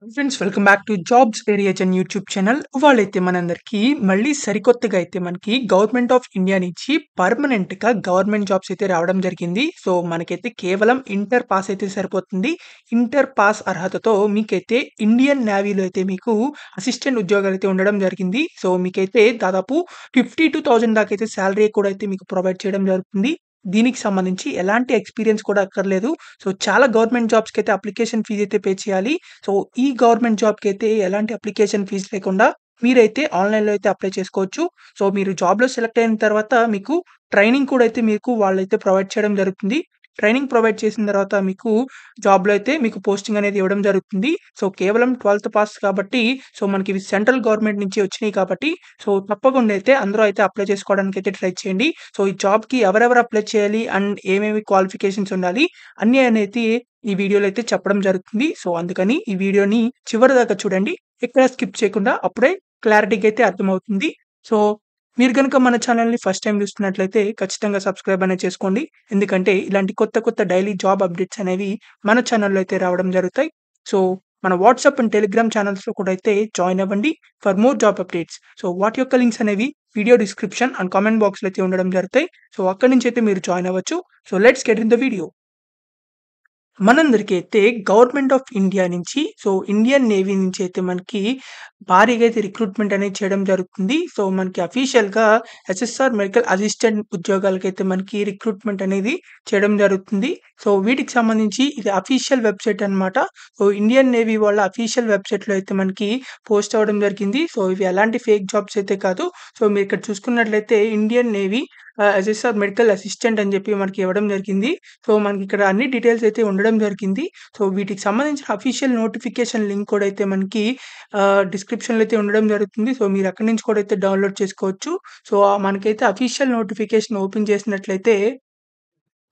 Friends welcome back to jobs variation YouTube channel. ఇవాళైతే మనందరికీ మళ్ళీ సరికొత్తగా అయితే మనకి గవర్నమెంట్ ఆఫ్ ఇండియా నుంచి పర్మనెంట్‌గా గవర్నమెంట్ జాబ్స్ అయితే రావడం జరిగింది. సో, మనకైతే కేవలం ఇంటర్ పాస్ అయితే సరిపోతుంది. ఇంటర్ పాస్ అర్హతతో మీకైతే ఇండియన్ నేవీలో అయితే మీకు అసిస్టెంట్ ఉద్యోగాలైతే ఉండడం జరిగింది. సో, మీకైతే దాదాపు 52,000 దాకా అయితే సాలరీ కూడా అయితే మీకు ప్రొవైడ్ చేయడం జరుగుతుంది. దీనికి సంబంధించి ఎలాంటి ఎక్స్‌పీరియన్స్ కూడా అక్కర్లేదు. సో, చాలా గవర్నమెంట్ జాబ్స్‌కైతే అప్లికేషన్ ఫీజ్ అయితే పే చేయాలి. సో, ఈ గవర్నమెంట్ జాబ్‌కైతే ఎలాంటి అప్లికేషన్ ఫీజ్ లేకుండా మీరైతే ఆన్‌లైన్‌లో అయితే అప్లై చేసుకోవచ్చు. సో, మీరు జాబ్‌లో సెలెక్ట్ అయిన తర్వాత మీకు ట్రైనింగ్ కూడా అయితే మీకు వాళ్ళైతే ప్రొవైడ్ చేయడం జరుగుతుంది. ట్రైనింగ్ ప్రొవైడ్ చేసిన తర్వాత మీకు జాబ్‌లో అయితే మీకు పోస్టింగ్ అనేది ఇవ్వడం జరుగుతుంది. సో, కేవలం 12థ్ పాస్ కాబట్టి సో, మనకి ఇవి సెంట్రల్ గవర్నమెంట్ నుంచి వచ్చినాయి కాబట్టి సో, తప్పకుండా అయితే అందరూ అయితే అప్లై చేసుకోవడానికైతే ట్రై చేయండి. సో, ఈ జాబ్‌కి ఎవరెవరు అప్లై చేయాలి అండ్ ఏమేమి క్వాలిఫికేషన్స్ ఉండాలి అన్నీ అనేది ఈ వీడియోలో అయితే చెప్పడం జరుగుతుంది. సో, అందుకని ఈ వీడియోని చివరిదాకా చూడండి. ఎక్కడ స్కిప్ చేయకుండా అప్పుడే క్లారిటీగా అయితే అర్థమవుతుంది. సో, మీరు గనుక మన ఛానెల్‌ని ఫస్ట్ టైమ్ చూస్తున్నట్లయితే ఖచ్చితంగా సబ్స్క్రైబ్ అనేది చేసుకోండి. ఎందుకంటే ఇలాంటి కొత్త కొత్త డైలీ జాబ్ అప్డేట్స్ అనేవి మన ఛానెల్‌లో అయితే రావడం జరుగుతాయి. సో, మన వాట్సాప్ అండ్ టెలిగ్రామ్ ఛానెల్స్‌లో కూడా అయితే జాయిన్ అవ్వండి for more job updates. So, వాటి యొక్క లింక్స్ అనేవి వీడియో డిస్క్రిప్షన్ అండ్ కామెంట్ బాక్స్‌లో అయితే ఉండడం జరుగుతాయి. సో, అక్కడి నుంచి అయితే మీరు జాయిన్ అవ్వచ్చు. So, let's get in the video. మనందరికీ అయితే గవర్నమెంట్ ఆఫ్ ఇండియా నుంచి సో, ఇండియన్ నేవీ నుంచి అయితే మనకి భారీగా అయితే రిక్రూట్‌మెంట్ అనేది చేయడం జరుగుతుంది. సో, మనకి అఫీషియల్‌గా ఎస్ఎస్ఆర్ మెడికల్ అసిస్టెంట్ ఉద్యోగాలకైతే మనకి రిక్రూట్‌మెంట్ అనేది చేయడం జరుగుతుంది. సో, వీటికి సంబంధించి ఇది అఫీషియల్ వెబ్‌సైట్ అన్నమాట. సో, ఇండియన్ నేవీ వాళ్ళ అఫీషియల్ వెబ్‌సైట్‌లో అయితే మనకి పోస్ట్ అవ్వడం జరిగింది. సో, ఇవి ఎలాంటి ఫేక్ జాబ్స్ అయితే కాదు. సో, మీరు ఇక్కడ చూసుకున్నట్లయితే Indian navy SSR medical assistant అని చెప్పి మనకి ఇవ్వడం జరిగింది. సో, మనకిక్కడ అన్ని డీటెయిల్స్ అయితే ఉండడం జరిగింది. సో, వీటికి సంబంధించిన అఫీషియల్ నోటిఫికేషన్ లింక్ కూడా అయితే మనకి డిస్క్రిప్షన్‌లో అయితే ఉండడం జరుగుతుంది. సో, మీరు అక్కడి నుంచి కూడా అయితే డౌన్‌లోడ్ చేసుకోవచ్చు. సో, మనకైతే అఫీషియల్ నోటిఫికేషన్ ఓపెన్ చేసినట్లయితే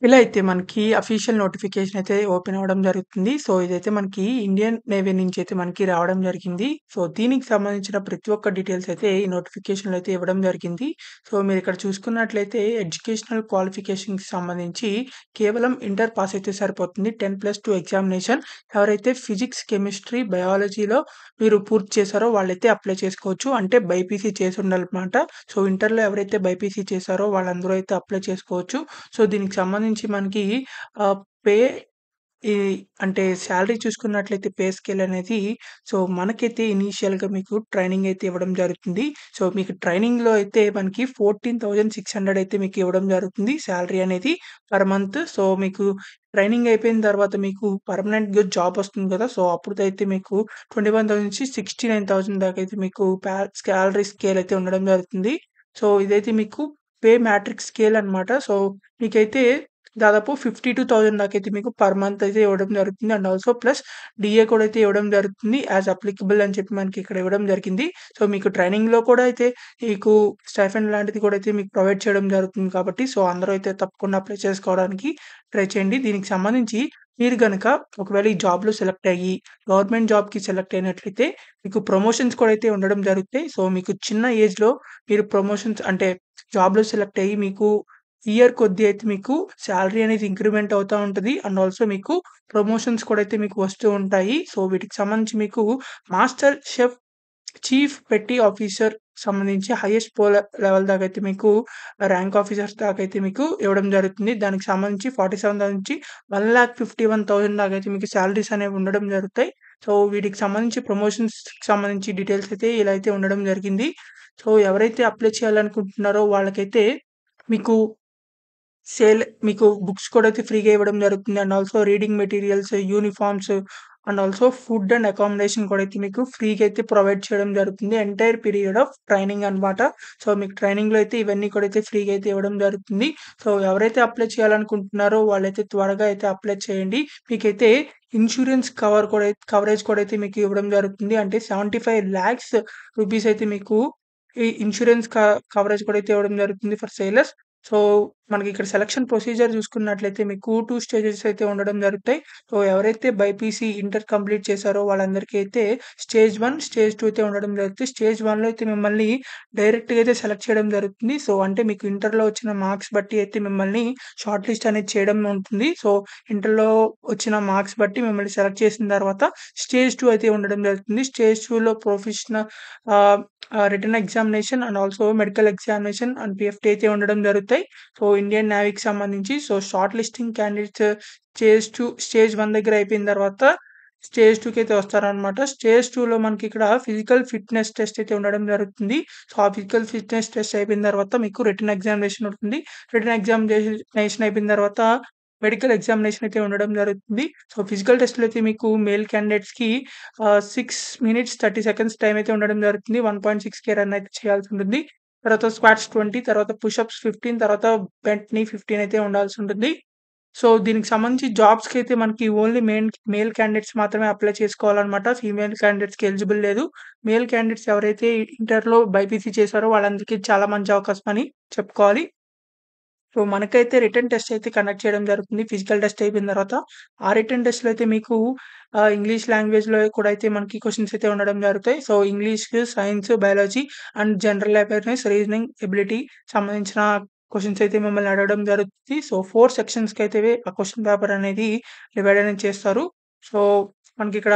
ఇలా అయితే మనకి అఫీషియల్ నోటిఫికేషన్ అయితే ఓపెన్ అవ్వడం జరుగుతుంది. సో, ఇదైతే మనకి ఇండియన్ నేవీ నుంచి అయితే మనకి రావడం జరిగింది. సో, దీనికి సంబంధించిన ప్రతి ఒక్క డీటెయిల్స్ అయితే ఈ నోటిఫికేషన్‌లో అయితే ఇవ్వడం జరిగింది. సో, మీరిక్కడ చూసుకున్నట్లయితే ఎడ్యుకేషనల్ క్వాలిఫికేషన్‌కి సంబంధించి కేవలం ఇంటర్ పాస్ అయితే సరిపోతుంది. 10+2 ఎగ్జామినేషన్ ఎవరైతే ఫిజిక్స్, కెమిస్ట్రీ, బయాలజీలో మీరు పూర్తి చేశారో వాళ్ళైతే అప్లై చేసుకోవచ్చు. అంటే బైపీసీ చేసుండాలన్నమాట. సో, ఇంటర్‌లో ఎవరైతే బైపీసీ చేశారో వాళ్ళందరూ అయితే అప్లై చేసుకోవచ్చు. సో, దీనికి సంబంధించి మనకి పే ఈ అంటే సాలరీ చూసుకున్నట్లయితే పే స్కేల్ అనేది సో, మనకైతే ఇనీషియల్‌గా మీకు ట్రైనింగ్ అయితే ఇవ్వడం జరుగుతుంది. సో, మీకు ట్రైనింగ్‌లో అయితే మనకి 14,600 అయితే మీకు ఇవ్వడం జరుగుతుంది సాలరీ అనేది పర్ మంత్. సో, మీకు ట్రైనింగ్ అయిపోయిన తర్వాత మీకు పర్మనెంట్‌గా జాబ్ వస్తుంది కదా! సో, అప్పుడైతే మీకు 21,000-69,000 దాకా అయితే మీకు సాలరీ స్కేల్ అయితే ఉండడం జరుగుతుంది. సో, ఇదైతే మీకు పే మ్యాట్రిక్స్ స్కేల్ అన్నమాట. సో, మీకైతే దాదాపు 52,000 దాకైతే మీకు పర్ మంత్ అయితే ఇవ్వడం జరుగుతుంది. అండ్ ఆల్సో ప్లస్ డీఏ కూడా అయితే ఇవ్వడం జరుగుతుంది. యాస్ అప్లికబుల్ అని చెప్పి మనకి ఇక్కడ ఇవ్వడం జరిగింది. సో, మీకు ట్రైనింగ్‌లో కూడా అయితే మీకు స్టైఫండ్ లాంటిది కూడా అయితే మీకు ప్రొవైడ్ చేయడం జరుగుతుంది కాబట్టి సో, అందరూ అయితే తప్పకుండా అప్లై చేసుకోవడానికి ట్రై చేయండి. దీనికి సంబంధించి మీరు గనక ఒకవేళ ఈ జాబ్‌లో సెలెక్ట్ అయ్యి గవర్నమెంట్ జాబ్‌కి సెలెక్ట్ అయినట్లయితే మీకు ప్రమోషన్స్ కూడా అయితే ఉండడం జరుగుతాయి. సో, మీకు చిన్న ఏజ్‌లో మీరు ప్రమోషన్స్ అంటే జాబ్‌లో సెలెక్ట్ అయ్యి మీకు ఇయర్ కొద్దీ అయితే మీకు సాలరీ అనేది ఇంక్రిమెంట్ అవుతా ఉంటది. అండ్ ఆల్సో మీకు ప్రమోషన్స్ కూడా అయితే మీకు వస్తూ ఉంటాయి. సో, వీటికి సంబంధించి మీకు మాస్టర్ షెఫ్, చీఫ్ పెట్టి ఆఫీసర్ సంబంధించి హైయెస్ట్ లెవెల్ దాకా అయితే మీకు ర్యాంక్ ఆఫీసర్స్ దాకా అయితే మీకు ఇవ్వడం జరుగుతుంది. దానికి సంబంధించి 47,000 నుంచి 1,51,000 దాకా అయితే మీకు సాలరీస్ అనేవి ఉండడం జరుగుతాయి. సో, వీటికి సంబంధించి ప్రమోషన్స్‌కి సంబంధించి డీటెయిల్స్ అయితే ఇలా అయితే ఉండడం జరిగింది. సో, ఎవరైతే అప్లై చేయాలనుకుంటున్నారో వాళ్ళకైతే మీకు మీకు బుక్స్ కూడా అయితే ఫ్రీగా ఇవ్వడం జరుగుతుంది. And also reading materials, uniforms and also food and accommodation కూడా అయితే మీకు ఫ్రీగా అయితే ప్రొవైడ్ చేయడం జరుగుతుంది. ఎంటైర్ పీరియడ్ ఆఫ్ ట్రైనింగ్ అన్నమాట. సో, మీకు ట్రైనింగ్‌లో అయితే ఇవన్నీ కూడా అయితే ఫ్రీగా అయితే ఇవ్వడం జరుగుతుంది. సో, ఎవరైతే అప్లై చేయాలనుకుంటున్నారో వాళ్ళైతే త్వరగా అయితే అప్లై చేయండి. మీకైతే ఇన్స్యూరెన్స్ కవరేజ్ కూడా అయితే మీకు ఇవ్వడం జరుగుతుంది. అంటే 75 లాక్స్ రూపీస్ అయితే మీకు ఈ ఇన్స్యూరెన్స్ కవరేజ్ కూడా అయితే ఇవ్వడం జరుగుతుంది ఫర్ సేలర్స్. సో, మనకిక్కడ సెలక్షన్ ప్రొసీజర్ చూసుకున్నట్లయితే మీకు 2 స్టేజెస్ అయితే ఉండడం జరుగుతాయి. సో, ఎవరైతే బైపీసీ ఇంటర్ కంప్లీట్ చేశారో వాళ్ళందరికీ అయితే స్టేజ్ 1, స్టేజ్ 2 అయితే ఉండడం జరుగుతుంది. స్టేజ్ 1లో అయితే మిమ్మల్ని డైరెక్ట్‌గా అయితే సెలెక్ట్ చేయడం జరుగుతుంది. సో, అంటే మీకు ఇంటర్‌లో వచ్చిన మార్క్స్ బట్టి అయితే మిమ్మల్ని షార్ట్ లిస్ట్ అనేది చేయడం ఉంటుంది. సో, ఇంటర్‌లో వచ్చిన మార్క్స్ బట్టి మిమ్మల్ని సెలెక్ట్ చేసిన తర్వాత స్టేజ్ 2 అయితే ఉండడం జరుగుతుంది. స్టేజ్ 2లో ah, written examination and also medical examination and PFT అయితే ఉండడం జరుగుతాయి. సో, ఇండియన్ నేవీకి సంబంధించి so, shortlisting candidates stage 1 దగ్గర అయిపోయిన తర్వాత స్టేజ్ 2కి అయితే వస్తారనమాట. స్టేజ్ 2లో మనకిక్కడ ఫిజికల్ ఫిట్‌నెస్ టెస్ట్ అయితే ఉండడం జరుగుతుంది. సో, ఆ ఫిజికల్ ఫిట్‌నెస్ టెస్ట్ అయిపోయిన తర్వాత మీకు రిటన్ ఎగ్జామినేషన్ ఉంటుంది. రిటన్ ఎగ్జామినేషన్ అయిపోయిన తర్వాత మెడికల్ ఎగ్జామినేషన్ అయితే ఉండడం జరుగుతుంది. సో, ఫిజికల్ టెస్ట్‌లో అయితే మీకు మేల్ క్యాండిడేట్స్‌కి 6 మినిట్స్ 30 సెకండ్స్ టైమ్ అయితే ఉండడం జరుగుతుంది. 1.6 రన్ అయితే చేయాల్సుంటుంది. తర్వాత స్క్వాట్స్ 20, తర్వాత పుషప్స్ 15, తర్వాత బెంట్ నీ 15 అయితే ఉండాల్సుంటుంది. సో, దీనికి సంబంధించి జాబ్స్‌కైతే మనకి ఓన్లీ మేల్ క్యాండిడేట్స్ మాత్రమే అప్లై చేసుకోవాలనమాట. ఫీమేల్ క్యాండిడేట్స్‌కి ఎలిజిబుల్ లేదు. మేల్ క్యాండిడేట్స్ ఎవరైతే ఇంటర్‌లో బైపీసీ చేశారో వాళ్ళందరికీ చాలా మంచి అవకాశం అని చెప్పుకోవాలి. సో, మనకైతే రిటన్ టెస్ట్ అయితే కండక్ట్ చేయడం జరుగుతుంది. ఫిజికల్ టెస్ట్ అయిపోయిన తర్వాత. ఆ రిటన్ టెస్ట్‌లో అయితే మీకు ఇంగ్లీష్ లాంగ్వేజ్‌లో కూడా అయితే మనకి క్వెషన్స్ అయితే ఉండడం జరుగుతాయి. So, English, science, biology and general awareness, reasoning ability సంబంధించిన క్వెషన్స్ అయితే మిమ్మల్ని అడగడం జరుగుతుంది. సో, 4 సెక్షన్స్‌కైతే ఆ క్వెషన్ పేపర్ అనేది డివైడ్ అనేది చేస్తారు. సో, మనకిక్కడ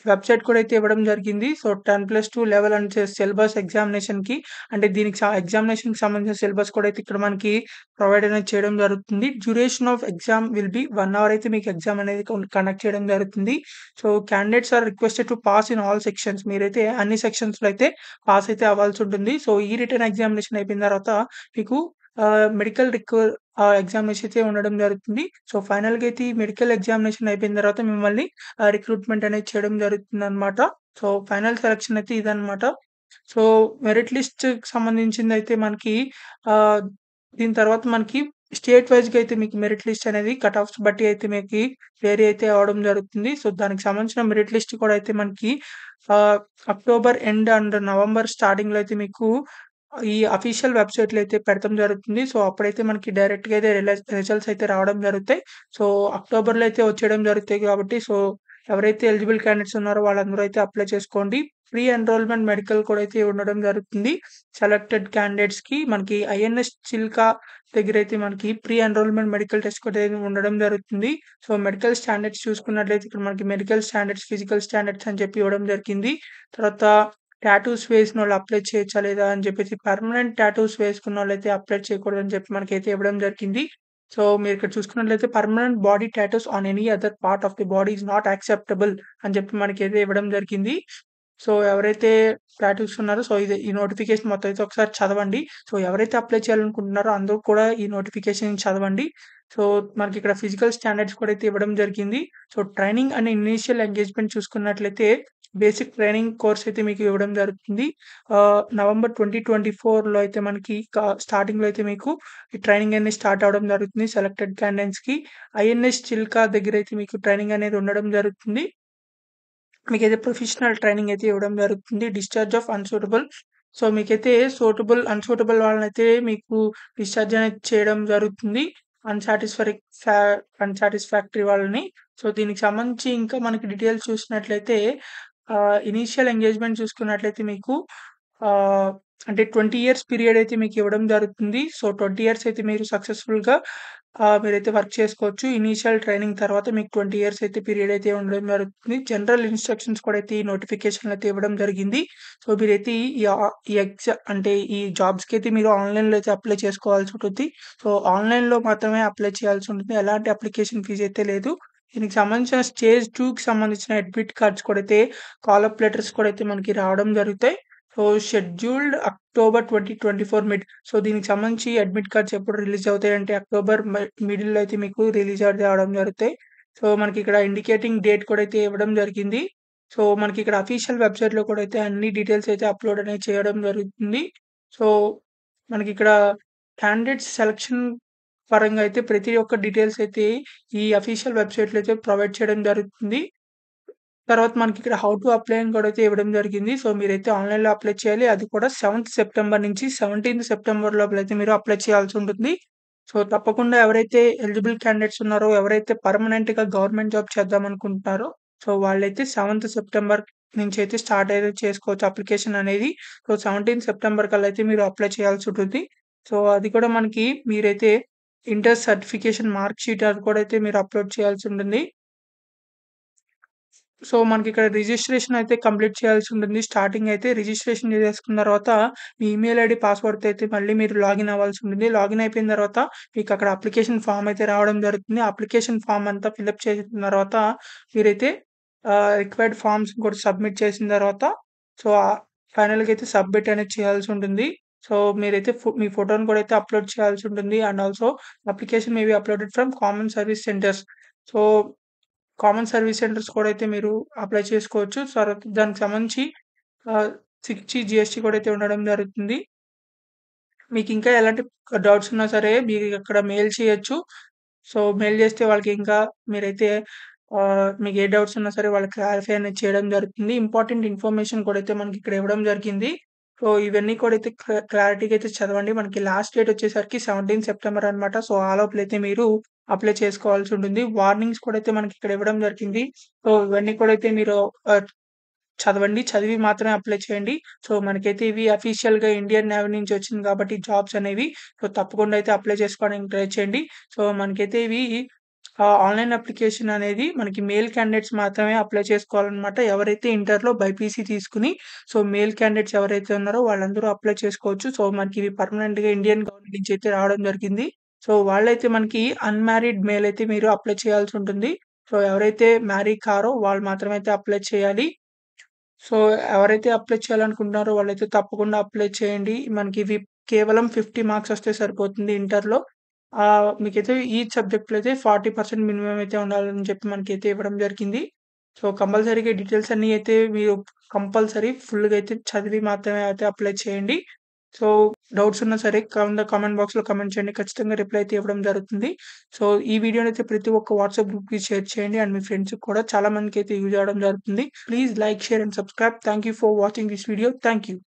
వెబ్‌సైట్ కూడా అయితే ఇవ్వడం జరిగింది. సో, 10+2 లెవెల్ అండ్ సిలబస్ ఎగ్జామినేషన్‌కి అంటే దీనికి ఎగ్జామినేషన్‌కి సంబంధించిన సిలబస్ కూడా అయితే ఇక్కడ మనకి ప్రొవైడ్ అనేది చేయడం జరుగుతుంది. Duration of exam will be 1 hour అయితే మీకు ఎగ్జామ్ అనేది కండక్ట్ చేయడం జరుగుతుంది. So, candidates are requested to pass in all sections. మీరైతే అన్ని సెక్షన్స్‌లో అయితే పాస్ అయితే అవ్వాల్సి ఉంటుంది. సో, ఈ రిటన్ ఎగ్జామినేషన్ అయిపోయిన తర్వాత మీకు మెడికల్ ఎగ్జామినేషన్ అయితే ఉండడం జరుగుతుంది. సో, ఫైనల్‌గా అయితే ఈ మెడికల్ ఎగ్జామినేషన్ అయిపోయిన తర్వాత మిమ్మల్ని రిక్రూట్‌మెంట్ అనేది చేయడం జరుగుతుందనమాట. సో, ఫైనల్ సెలక్షన్ అయితే ఇదనమాట. సో, మెరిట్ లిస్ట్‌కి సంబంధించిందయితే మనకి ఆహ్, దీని తర్వాత మనకి స్టేట్ వైస్‌గా అయితే మీకు మెరిట్ లిస్ట్ అనేది కట్ ఆఫ్స్ బట్టి అయితే మీకి వేరీ అయితే అవ్వడం జరుగుతుంది. సో, దానికి సంబంధించిన మెరిట్ లిస్ట్ కూడా అయితే మనకి ఆహ్, అక్టోబర్ ఎండ్ అండ్ నవంబర్ స్టార్టింగ్‌లో అయితే మీకు ఈ అఫీషియల్ వెబ్‌సైట్‌లో అయితే పెడతం జరుగుతుంది. సో, అప్పుడైతే మనకి డైరెక్ట్‌గా అయితే రిజల్ట్స్ అయితే రావడం జరుగుతాయి. సో, అక్టోబర్‌లో అయితే వచ్చేయడం జరుగుతాయి కాబట్టి సో, ఎవరైతే ఎలిజిబుల్ క్యాండిడేట్స్ ఉన్నారో వాళ్ళందరూ అయితే అప్లై చేసుకోండి. ప్రీ ఎన్రోల్‌మెంట్ మెడికల్ కూడా అయితే ఉండడం జరుగుతుంది. సెలెక్టెడ్ క్యాండిడేట్స్‌కి మనకి ఐఎన్ఎస్ చిల్కా దగ్గరైతే మనకి ప్రీ ఎన్రోల్‌మెంట్ మెడికల్ టెస్ట్ కూడా ఉండడం జరుగుతుంది. సో, మెడికల్ స్టాండర్డ్స్ చూసుకున్నట్లయితే ఇక్కడ మనకి మెడికల్ స్టాండర్డ్స్, ఫిజికల్ స్టాండర్డ్స్ అని చెప్పి ఇవ్వడం జరిగింది. తర్వాత టాటూస్ వేసినోళ్ళు అప్లై చేయొచ్చా లేదా అని చెప్పేసి పర్మనెంట్ టాటూస్ వేసుకున్నోళ్ళైతే అప్లై చేయకూడదని చెప్పి మనకైతే ఇవ్వడం జరిగింది. సో, మీరిక్కడ చూసుకున్నట్లయితే permanent body tattoos on any other part of the body is not acceptable అని చెప్పి మనకైతే ఇవ్వడం జరిగింది. సో, ఎవరైతే టాటూస్ ఉన్నారో సో, ఈ నోటిఫికేషన్ మొత్తం అయితే ఒకసారి చదవండి. సో, ఎవరైతే అప్లై చేయాలనుకుంటున్నారో అందరూ కూడా ఈ నోటిఫికేషన్ చదవండి. సో, మనకిక్కడ ఫిజికల్ స్టాండర్డ్స్ కూడా అయితే ఇవ్వడం జరిగింది. So, training and initial engagement చూసుకున్నట్లయితే బేసిక్ ట్రైనింగ్ కోర్స్ అయితే మీకు ఇవ్వడం జరుగుతుంది. నవంబర్ 2024లో అయితే మనకి స్టార్టింగ్‌లో అయితే మీకు ఈ ట్రైనింగ్ అనేది స్టార్ట్ అవ్వడం జరుగుతుంది సెలెక్టెడ్ క్యాండిడేట్స్‌కి. ఐఎన్ఎస్ చిల్కా దగ్గరైతే మీకు ట్రైనింగ్ అనేది ఉండడం జరుగుతుంది. మీకైతే ప్రొఫెషనల్ ట్రైనింగ్ అయితే ఇవ్వడం జరుగుతుంది. డిశ్చార్జ్ ఆఫ్ అన్‌సూటబుల్ సో, మీకైతే అన్‌సూటబుల్ వాళ్ళనైతే మీకు డిశ్చార్జ్ అనేది చేయడం జరుగుతుంది. అన్‌సాటిస్ఫరీ ఫ్యా అన్‌సాటిస్ఫాక్టరీ వాళ్ళని. సో, దీనికి సంబంధించి ఇంకా మనకి డీటెయిల్స్ చూసినట్లయితే ఇనీషియల్ ఎంగేజ్‌మెంట్ చూసుకున్నట్లయితే మీకు ఆహ్, అంటే 20 ఇయర్స్ పీరియడ్ అయితే మీకివ్వడం జరుగుతుంది. సో, 20 ఇయర్స్ అయితే మీరు సక్సెస్‌ఫుల్‌గా మీరైతే వర్క్ చేసుకోవచ్చు. ఇనీషియల్ ట్రైనింగ్ తర్వాత మీకు 20 ఇయర్స్ అయితే పీరియడ్ అయితే ఉండడం జరుగుతుంది. జనరల్ ఇన్‌స్ట్రక్షన్స్ కూడా అయితే ఈ నోటిఫికేషన్‌లో అయితే ఇవ్వడం జరిగింది. సో, మీరైతే ఈ అంటే ఈ జాబ్స్‌కైతే మీరు ఆన్‌లైన్‌లో అయితే అప్లై చేసుకోవాల్సి ఉంటుంది. సో, ఆన్‌లైన్‌లో మాత్రమే అప్లై చేయాల్సి ఉంటుంది. ఎలాంటి అప్లికేషన్ ఫీజ్ అయితే లేదు. దీనికి సంబంధించిన స్టేజ్ 2కి సంబంధించిన అడ్మిట్ కార్డ్స్ కూడా అయితే కాల్ అప్ లెటర్స్ కూడా అయితే మనకి రావడం జరుగుతాయి. So, scheduled October 2024 mid. So, దీనికి సంబంధించి అడ్మిట్ కార్డ్స్ ఎప్పుడు రిలీజ్ అవుతాయంటే అక్టోబర్ మిడిల్‌లో అయితే మీకు రిలీజ్ అయితే అవ్వడం జరుగుతాయి. సో, మనకిక్కడ ఇండికేటింగ్ డేట్ కూడా అయితే ఇవ్వడం జరిగింది. సో, మనకిక్కడ అఫీషియల్ వెబ్‌సైట్‌లో కూడా అయితే అన్ని డీటెయిల్స్ అయితే అప్‌లోడ్ అనేది చేయడం జరుగుతుంది. సో, మనకిక్కడ క్యాండిడేట్స్ సెలక్షన్ పరంగా అయితే ప్రతి ఒక్క డీటెయిల్స్ అయితే ఈ అఫీషియల్ వెబ్‌సైట్‌లో అయితే ప్రొవైడ్ చేయడం జరుగుతుంది. తర్వాత మనకిక్కడ హౌ టు అప్లై అని కూడా అయితే ఇవ్వడం జరిగింది. సో, మీరైతే ఆన్‌లైన్‌లో అప్లై చేయాలి. అది కూడా 7థ్ సెప్టెంబర్ నుంచి 17థ్ సెప్టెంబర్ లోపలైతే మీరు అప్లై చేయాల్సుంటుంది. సో, తప్పకుండా ఎవరైతే ఎలిజిబుల్ క్యాండిడేట్స్ ఉన్నారో, ఎవరైతే పర్మనెంట్‌గా గవర్నమెంట్ జాబ్ చేద్దామనుకుంటున్నారో, సో, వాళ్ళైతే 7థ్ సెప్టెంబర్ నుంచైతే స్టార్ట్ అయితే చేసుకోవచ్చు అప్లికేషన్ అనేది. సో, 17థ్ సెప్టెంబర్ కల్లా అయితే మీరు అప్లై చేయాల్సుంటుంది. సో, అది కూడా మనకి మీరైతే ఇంటర్ సర్టిఫికేషన్ మార్క్ షీట్ అది కూడా అయితే మీరు అప్‌లోడ్ చేయాల్సుంటుంది. సో, మనకిక్కడ రిజిస్ట్రేషన్ అయితే కంప్లీట్ చేయాల్సుంటుంది. స్టార్టింగ్ అయితే రిజిస్ట్రేషన్ చేసేసుకున్న తర్వాత మీ ఈమెయిల్ ఐడీ, పాస్‌వర్డ్‌తో అయితే మళ్ళీ మీరు లాగిన్ అవ్వాల్సుంటుంది. లాగిన్ అయిపోయిన తర్వాత మీకక్కడ అప్లికేషన్ ఫార్మ్ అయితే రావడం జరుగుతుంది. అప్లికేషన్ ఫార్మ్ అంతా ఫిలప్ చేసిన తర్వాత మీరైతే రిక్వైర్డ్ ఫార్మ్స్ కూడా సబ్మిట్ చేసిన తర్వాత సో, ఫైనల్‌గా అయితే సబ్మిట్ అనేది చేయాల్సుంటుంది. సో, మీరైతే మీ ఫోటోని కూడా అయితే అప్‌లోడ్ చేయాల్సుంటుంది. And also application may be uploaded from common service centres. So common service centres కూడా అయితే మీరు అప్లై చేసుకోవచ్చు. దానికి సంబంధించి 6G జీఎస్టీ కూడా అయితే ఉండడం జరుగుతుంది. మీకింకా ఎలాంటి డౌట్స్ ఉన్నా సరే మీరు అక్కడ మెయిల్ చేయొచ్చు. సో, మెయిల్ చేస్తే వాళ్ళకి ఇంకా మీరైతే మీకు ఏ డౌట్స్ ఉన్నా సరే వాళ్ళకి క్లారిఫై అనేది చేయడం జరుగుతుంది. ఇంపార్టెంట్ ఇన్ఫర్మేషన్ కూడా అయితే మనకిక్కడ ఇవ్వడం జరిగింది. సో, ఇవన్నీ కూడా అయితే క్లారిటీగా అయితే చదవండి. మనకి లాస్ట్ డేట్ వచ్చేసరికి 17 సెప్టెంబర్ అనమాట. సో, ఆ లోపలైతే మీరు అప్లై చేసుకోవాల్సి ఉంటుంది. వార్నింగ్స్ కూడా అయితే మనకిక్కడ ఇవ్వడం జరిగింది. సో, ఇవన్నీ కూడా అయితే మీరు ఆహ్, చదవండి. చదివి మాత్రమే అప్లై చేయండి. సో, మనకైతే ఇవి అఫీషియల్‌గా ఇండియన్ నేవీ నుంచి వచ్చింది కాబట్టి జాబ్స్ అనేవి. సో, తప్పకుండా అయితే అప్లై చేసుకోవడానికి ట్రై చేయండి. సో, మనకైతే ఇవి ఆన్‌లైన్ అప్లికేషన్ అనేది మనకి మేల్ క్యాండిడేట్స్ మాత్రమే అప్లై చేసుకోవాలనమాట. ఎవరైతే ఇంటర్‌లో బైపీసీ తీసుకొని సో, మేల్ క్యాండిడేట్స్ ఎవరైతే ఉన్నారో వాళ్ళందరూ అప్లై చేసుకోవచ్చు. సో, మనకి ఇవి పర్మనెంట్‌గా ఇండియన్ గవర్నమెంట్ నుంచి అయితే రావడం జరిగింది. సో, వాళ్ళైతే మనకి అన్‌మ్యారీడ్ మేల్ అయితే మీరు అప్లై చేయాల్సుంటుంది. సో, ఎవరైతే మ్యారీ కారో వాళ్ళు మాత్రమే అయితే అప్లై చేయాలి. సో, ఎవరైతే అప్లై చేయాలనుకుంటున్నారో వాళ్ళైతే తప్పకుండా అప్లై చేయండి. మనకి ఇవి కేవలం 50 మార్క్స్ వస్తే సరిపోతుంది ఇంటర్‌లో. మీకైతే ఈచ్ సబ్జెక్ట్‌లో అయితే 40% మినిమమ్ అయితే ఉండాలని చెప్పి మనకైతే ఇవ్వడం జరిగింది. సో, కంపల్సరీగా డీటెయిల్స్ అన్నీ అయితే మీరు కంపల్సరీ ఫుల్‌గా అయితే చదివి మాత్రమే అయితే అప్లై చేయండి. సో, డౌట్స్ ఉన్నా సరే కామెంట్ బాక్స్‌లో కామెంట్ చేయండి. ఖచ్చితంగా రిప్లై అయితే ఇవ్వడం జరుగుతుంది. సో, ఈ వీడియోనైతే ప్రతి ఒక్క వాట్సాప్ గ్రూప్‌కి షేర్ చేయండి. అండ్ మీ ఫ్రెండ్స్‌కి కూడా చాలా మందికైతే యూజ్ అవ్వడం జరుగుతుంది. Please like, share and subscribe. Thank you for watching this video. Thank you.